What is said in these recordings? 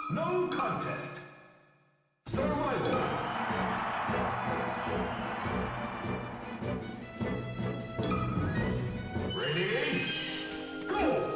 No contest. Survival. Ready? Go!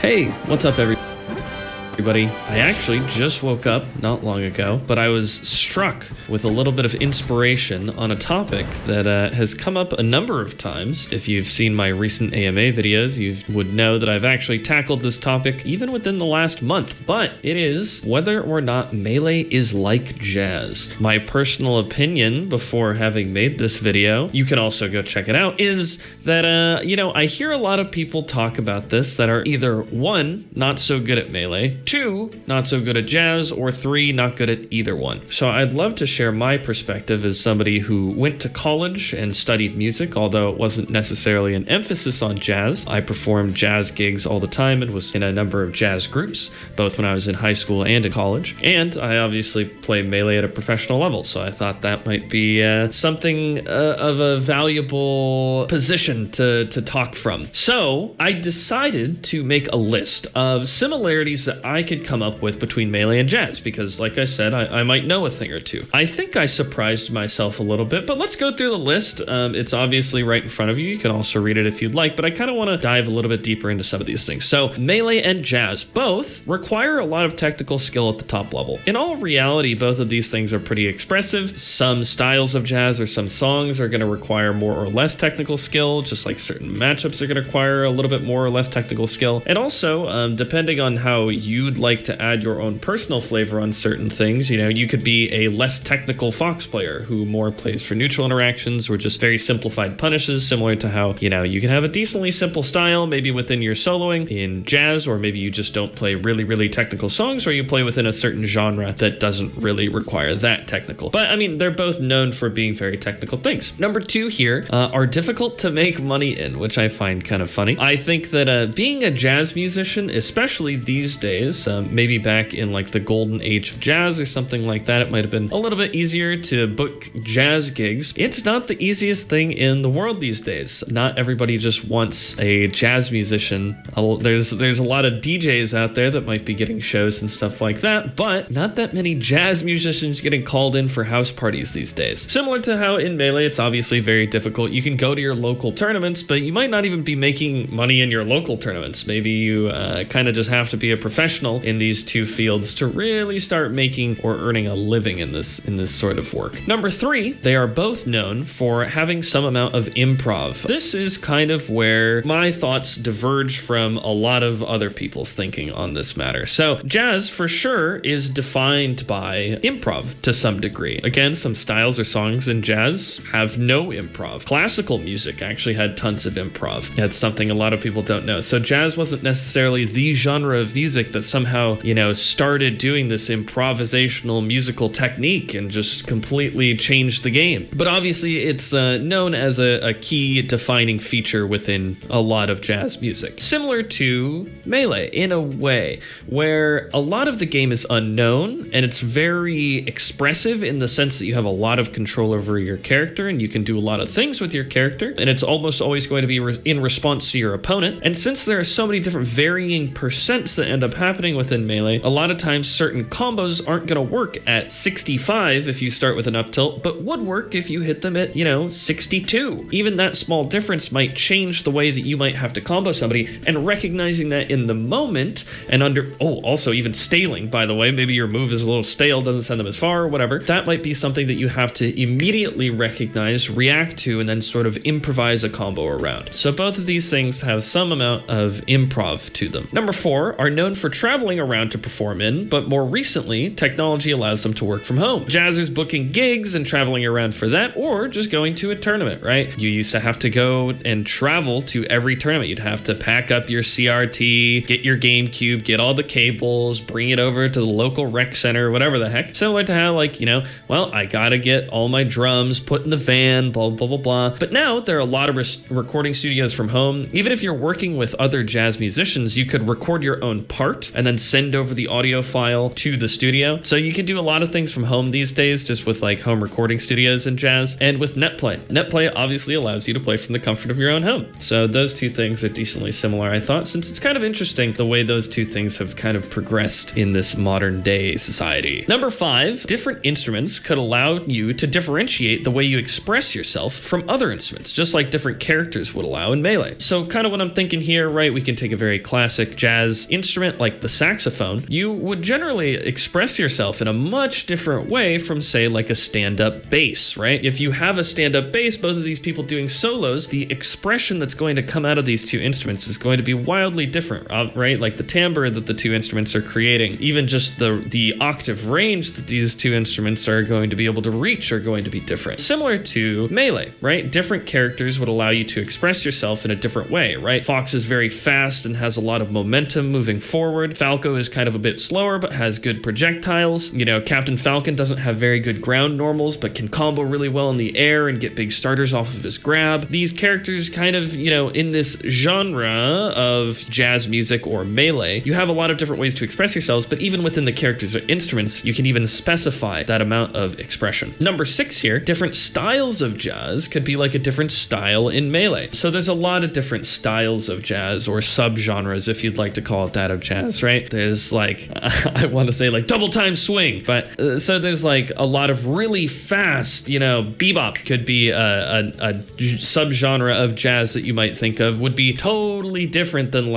Hey, what's up everybody? I actually just woke up not long ago, but I was struck with a little bit of inspiration on a topic that has come up a number of times. If you've seen my recent AMA videos, you would know that I've actually tackled this topic even within the last month, but it is whether or not Melee is like jazz. My personal opinion before having made this video, you can also go check it out, is that, I hear a lot of people talk about this that are either 1, not so good at Melee, 2, not so good at jazz, or 3, not good at either one. So I'd love to share my perspective as somebody who went to college and studied music, although it wasn't necessarily an emphasis on jazz. I performed jazz gigs all the time and was in a number of jazz groups, both when I was in high school and in college. And I obviously play Melee at a professional level, so I thought that might be something of a valuable position to talk from. So I decided to make a list of similarities that I could come up with between Melee and jazz, because like I said, I might know a thing or two. I think I surprised myself a little bit, but let's go through the list. It's obviously right in front of you. You can also read it if you'd like, but I kind of want to dive a little bit deeper into some of these things. So Melee and jazz both require a lot of technical skill at the top level. In all reality, both of these things are pretty expressive. Some styles of jazz or some songs are going to require more or less technical skill, just like certain matchups are going to require a little bit more or less technical skill. And also, depending on how you'd like to add your own personal flavor on certain things, you could be a less technical Fox player who more plays for neutral interactions or just very simplified punishes, similar to how, you can have a decently simple style maybe within your soloing in jazz, or maybe you just don't play really, really technical songs, or you play within a certain genre that doesn't really require that technical. But I mean, they're both known for being very technical things. Number 2 here are difficult to make money in, which I find kind of funny. I think that being a jazz musician, especially these days, because maybe back in like the golden age of jazz or something like that, it might have been a little bit easier to book jazz gigs. It's not the easiest thing in the world these days. Not everybody just wants a jazz musician. There's a lot of DJs out there that might be getting shows and stuff like that, but not that many jazz musicians getting called in for house parties these days. Similar to how in Melee, it's obviously very difficult. You can go to your local tournaments, but you might not even be making money in your local tournaments. Maybe you kind of just have to be a professional in these two fields to really start making or earning a living in this sort of work. Number 3, they are both known for having some amount of improv. This is kind of where my thoughts diverge from a lot of other people's thinking on this matter. So jazz for sure is defined by improv to some degree. Again, some styles or songs in jazz have no improv. Classical music actually had tons of improv. That's something a lot of people don't know. So jazz wasn't necessarily the genre of music that somehow, started doing this improvisational musical technique and just completely changed the game. But obviously it's known as a key defining feature within a lot of jazz music. Similar to Melee in a way, where a lot of the game is unknown and it's very expressive in the sense that you have a lot of control over your character and you can do a lot of things with your character, and it's almost always going to be in response to your opponent. And since there are so many different varying percents that end up happening within Melee, a lot of times certain combos aren't going to work at 65 if you start with an up tilt, but would work if you hit them at, 62. Even that small difference might change the way that you might have to combo somebody, and recognizing that in the moment and also even staling, by the way, maybe your move is a little stale, doesn't send them as far or whatever, that might be something that you have to immediately recognize, react to, and then sort of improvise a combo around. So both of these things have some amount of improv to them. Number 4 are known for traveling around to perform in, but more recently, technology allows them to work from home. Jazzers booking gigs and traveling around for that, or just going to a tournament, right? You used to have to go and travel to every tournament. You'd have to pack up your CRT, get your GameCube, get all the cables, bring it over to the local rec center, whatever the heck. Similar to how, I gotta get all my drums put in the van, blah, blah, blah, blah. But now there are a lot of recording studios from home. Even if you're working with other jazz musicians, you could record your own part and then send over the audio file to the studio. So you can do a lot of things from home these days, just with home recording studios in jazz. And with NetPlay. NetPlay obviously allows you to play from the comfort of your own home. So those two things are decently similar, I thought, since it's kind of interesting the way those two things have kind of progressed in this modern day society. Number 5, different instruments could allow you to differentiate the way you express yourself from other instruments, just like different characters would allow in Melee. So kind of what I'm thinking here, right, we can take a very classic jazz instrument like the saxophone. You would generally express yourself in a much different way from, say, like a stand-up bass, right? If you have a stand-up bass, both of these people doing solos, the expression that's going to come out of these two instruments is going to be wildly different, right? Like the timbre that the two instruments are creating, even just the octave range that these two instruments are going to be able to reach are going to be different. Similar to Melee, right? Different characters would allow you to express yourself in a different way, right? Fox is very fast and has a lot of momentum moving forward. Falco is kind of a bit slower, but has good projectiles. Captain Falcon doesn't have very good ground normals, but can combo really well in the air and get big starters off of his grab. These characters kind of, in this genre of jazz music or Melee, you have a lot of different ways to express yourselves, but even within the characters or instruments, you can even specify that amount of expression. Number 6 here, different styles of jazz could be like a different style in Melee. So there's a lot of different styles of jazz or subgenres, if you'd like to call it that, of jazz, right? There's I want to say double time swing, but so there's a lot of really fast, bebop could be a subgenre of jazz that you might think of, would be totally different than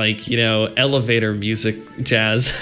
elevator music jazz,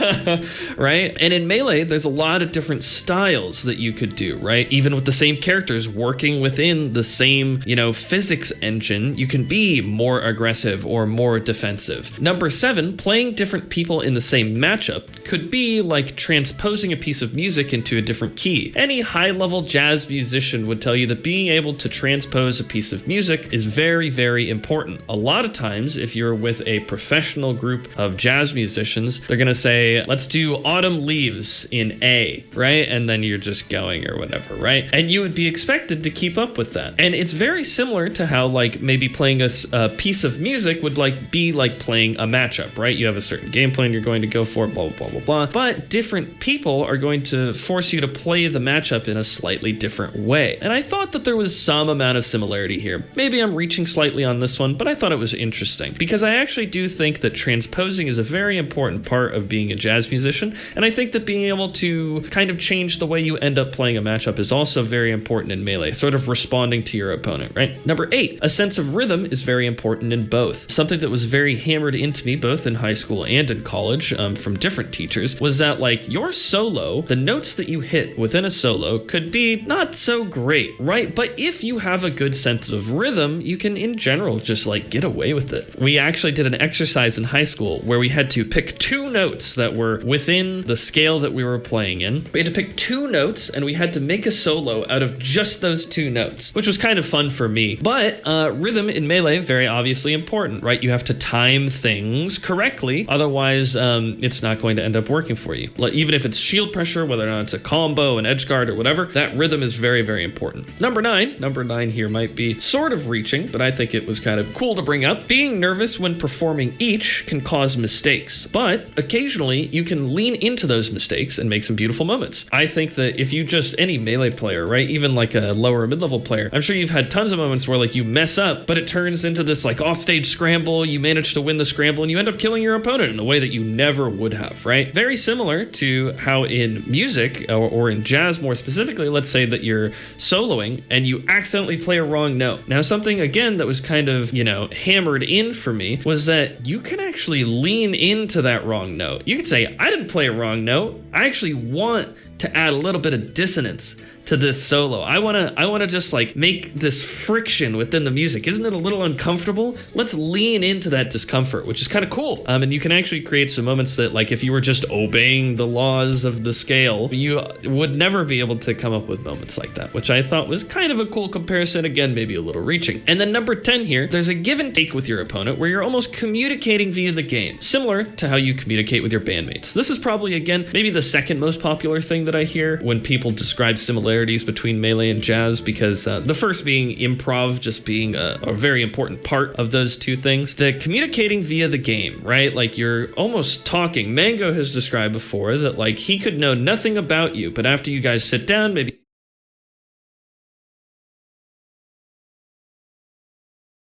right? And in Melee, there's a lot of different styles that you could do, right? Even with the same characters working within the same, physics engine, you can be more aggressive or more defensive. Number 7, playing different people in the same matchup could be like transposing a piece of music into a different key. Any high-level jazz musician would tell you that being able to transpose a piece of music is very, very important. A lot of times, if you're with a professional group of jazz musicians, they're going to say, let's do Autumn Leaves in A, right? And then you're just going or whatever, right? And you would be expected to keep up with that. And it's very similar to how maybe playing a piece of music would be like playing a matchup, right? You have a certain game plan you're going to go for, blah, blah, blah, blah, blah. But different people are going to force you to play the matchup in a slightly different way. And I thought that there was some amount of similarity here. Maybe I'm reaching slightly on this one, but I thought it was interesting because I actually do think that transposing is a very important part of being a jazz musician. And I think that being able to kind of change the way you end up playing a matchup is also very important in Melee, sort of responding to your opponent, right? Number 8, a sense of rhythm is very important in both. Something that was very hammered into me both in high school and in college from different teachers was that like your solo, the notes that you hit within a solo could be not so great, right? But if you have a good sense of rhythm, you can in general just like get away with it. We actually did an exercise in high school where we had to pick 2 notes that were within the scale that we were playing in. We had to pick 2 notes and we had to make a solo out of just those 2 notes, which was kind of fun for me. But rhythm in Melee, very obviously important, right? You have to time things correctly, otherwise it's not going to end up working for you. Like, even if it's shield pressure, whether or not it's a combo, an edge guard, or whatever, that rhythm is very, very important. Number 9 here might be sort of reaching, but I think it was kind of cool to bring up. Being nervous when performing each can cause mistakes, but occasionally you can lean into those mistakes and make some beautiful moments. I think that if you just, any Melee player, right, even like a lower mid-level player, I'm sure you've had tons of moments where like you mess up, but it turns into this like offstage scramble, you manage to win the scramble, and you end up killing your opponent in a way that you never would have, right? Very similar to how in music, or in jazz more specifically, let's say that you're soloing and you accidentally play a wrong note. Now, something again that was kind of, hammered in for me was that you can actually lean into that wrong note. You could say, I didn't play a wrong note. I actually want to add a little bit of dissonance to this solo. I wanna just like make this friction within the music. Isn't it a little uncomfortable? Let's lean into that discomfort, which is kind of cool. And you can actually create some moments that, like, if you were just obeying the laws of the scale, you would never be able to come up with moments like that, which I thought was kind of a cool comparison. Again, maybe a little reaching. And then number 10 here, there's a give and take with your opponent where you're almost communicating via the game, similar to how you communicate with your bandmates. This is probably, again, maybe the second most popular thing that I hear when people describe similarities between Melee and jazz, because the first being improv just being a very important part of those two things. The communicating via the game, right? Like you're almost talking. Mango has described before that like he could know nothing about you, but after you guys sit down, maybe